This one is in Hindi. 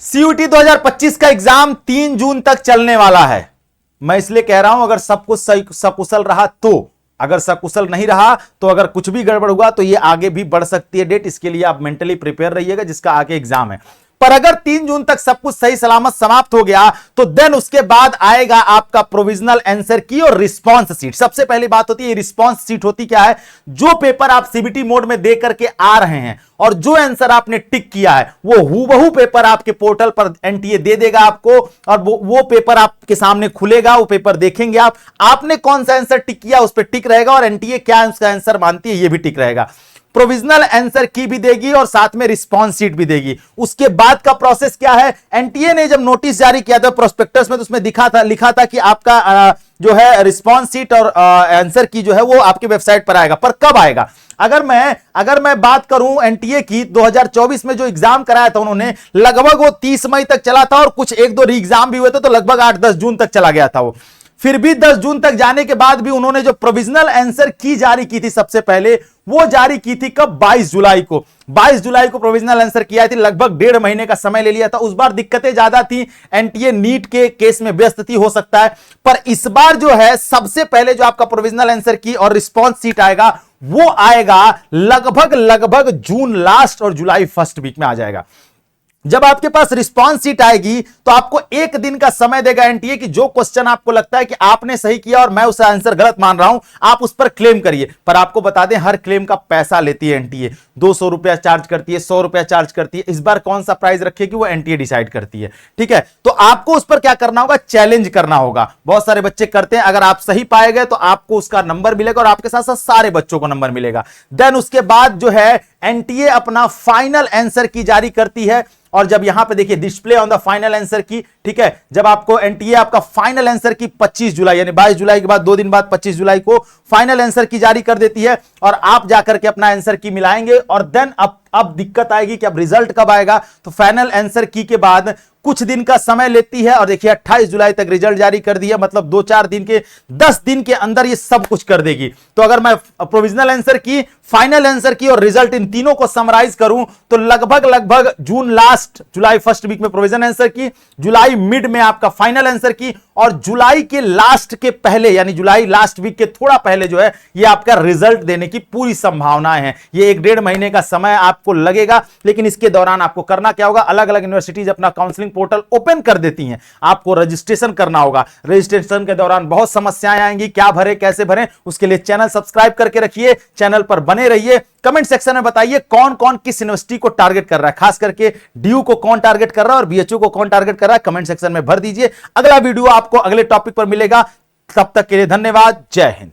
सीयूटी 2025 का एग्जाम 3 जून तक चलने वाला है। मैं इसलिए कह रहा हूं अगर सब कुछ सकुशल रहा तो, अगर सकुशल नहीं रहा तो, अगर कुछ भी गड़बड़ हुआ तो ये आगे भी बढ़ सकती है डेट। इसके लिए आप मेंटली प्रिपेयर रहिएगा जिसका आगे एग्जाम है। पर अगर 3 जून तक सब कुछ सही सलामत समाप्त हो गया तो देन उसके बाद आएगा आपका प्रोविजनल आंसर की और रिस्पांस सीट। सबसे पहली बात होती है रिस्पांस सीट होती क्या है, जो पेपर आप सीबीटी मोड में दे करके आ रहे हैं और जो आंसर आपने टिक किया है वो हूबहू पेपर आपके पोर्टल पर एनटीए दे देगा आपको, और वो पेपर आपके सामने खुलेगा, वो पेपर देखेंगे आपने कौन सा आंसर टिक किया उस पर टिक रहेगा और एनटीए क्या उसका आंसर मानती है ये भी टिक रहेगा। प्रोविजनल आंसर की भी देगी और साथ में रिस्पांस शीट भी देगी। उसके बाद का प्रोसेस क्या है, एनटीए ने जब नोटिस जारी किया था प्रोस्पेक्टस में तो उसमें लिखा था कि आपका जो है रिस्पांस शीट और आंसर की जो है वो आपकी वेबसाइट पर आएगा। पर कब आएगा, अगर मैं बात करूं एनटीए की 2024 में जो एग्जाम कराया था उन्होंने, लगभग वो 30 मई तक चला था और कुछ 1-2 री एग्जाम भी हुए थे तो लगभग 8-10 जून तक चला गया था वो। फिर भी 10 जून तक जाने के बाद भी उन्होंने जो प्रोविजनल आंसर की जारी की थी सबसे पहले, वो जारी की थी कब, 22 जुलाई को। 22 जुलाई को प्रोविजनल आंसर किया थी, लगभग 1.5 महीने का समय ले लिया था। उस बार दिक्कतें ज्यादा थी, एनटीए नीट के केस में व्यस्त थी हो सकता है, पर इस बार जो है सबसे पहले जो आपका प्रोविजनल आंसर की और रिस्पांस सीट आएगा वो आएगा लगभग जून लास्ट और जुलाई फर्स्ट वीक में आ जाएगा। जब आपके पास रिस्पांस सीट आएगी तो आपको 1 दिन का समय देगा एनटीए कि जो क्वेश्चन आपको लगता है कि आपने सही किया और मैं उस आंसर गलत मान रहा हूं, आप उस पर क्लेम करिए। पर आपको बता दें हर क्लेम का पैसा लेती है एनटीए, 200 रुपया चार्ज करती है, 100 रुपया चार्ज करती है। इस बार कौन सा प्राइस रखेगी वो एनटीए डिसाइड करती है, ठीक है। तो आपको उस पर क्या करना होगा, चैलेंज करना होगा। बहुत सारे बच्चे करते हैं, अगर आप सही पाए गए तो आपको उसका नंबर मिलेगा और आपके साथ साथ सारे बच्चों को नंबर मिलेगा। देन उसके बाद जो है एनटीए अपना फाइनल आंसर की जारी करती है और जब यहां पे देखिए display on the final answer की, ठीक है, जब आपको एनटीए आपका फाइनल आंसर की 25 जुलाई यानी 22 जुलाई के बाद 2 दिन बाद 25 जुलाई को फाइनल आंसर की जारी कर देती है और आप जाकर के अपना आंसर की मिलाएंगे। और देन अब दिक्कत आएगी कि अब रिजल्ट कब आएगा, तो फाइनल आंसर की के बाद कुछ दिन का समय लेती है और देखिए 28 जुलाई तक रिजल्ट जारी कर दिया, मतलब 2-4 दिन के 10 दिन के अंदर ये सब कुछ कर देगी। तो अगर मैं प्रोविजनल आंसर की, फाइनल आंसर की और रिजल्ट इन तीनों को समराइज करूं तो लगभग जून लास्ट जुलाई फर्स्ट वीक में प्रोविजनल आंसर की, जुलाई मिड में आपका फाइनल आंसर की और जुलाई के लास्ट के पहले यानी जुलाई लास्ट वीक के थोड़ा पहले जो है ये आपका रिजल्ट देने की पूरी संभावनाएं हैं। ये 1-1.5 महीने का समय आपको लगेगा, लेकिन इसके दौरान आपको करना क्या होगा, अलग अलग यूनिवर्सिटीज अपना काउंसलिंग पोर्टल ओपन कर देती हैं, आपको रजिस्ट्रेशन करना होगा। रजिस्ट्रेशन के दौरान बहुत समस्याएं आएंगी, क्या भरे कैसे भरें, उसके लिए चैनल सब्सक्राइब करके रखिए, चैनल पर बने रहिए। कमेंट सेक्शन में बताइए कौन कौन किस यूनिवर्सिटी को टारगेट कर रहा है, खास करके डीयू को कौन टारगेट कर रहा है और बीएचयू को कौन टारगेट कर रहा है, कमेंट सेक्शन में भर दीजिए। अगला वीडियो आपको अगले टॉपिक पर मिलेगा, तब तक के लिए धन्यवाद, जय हिंद।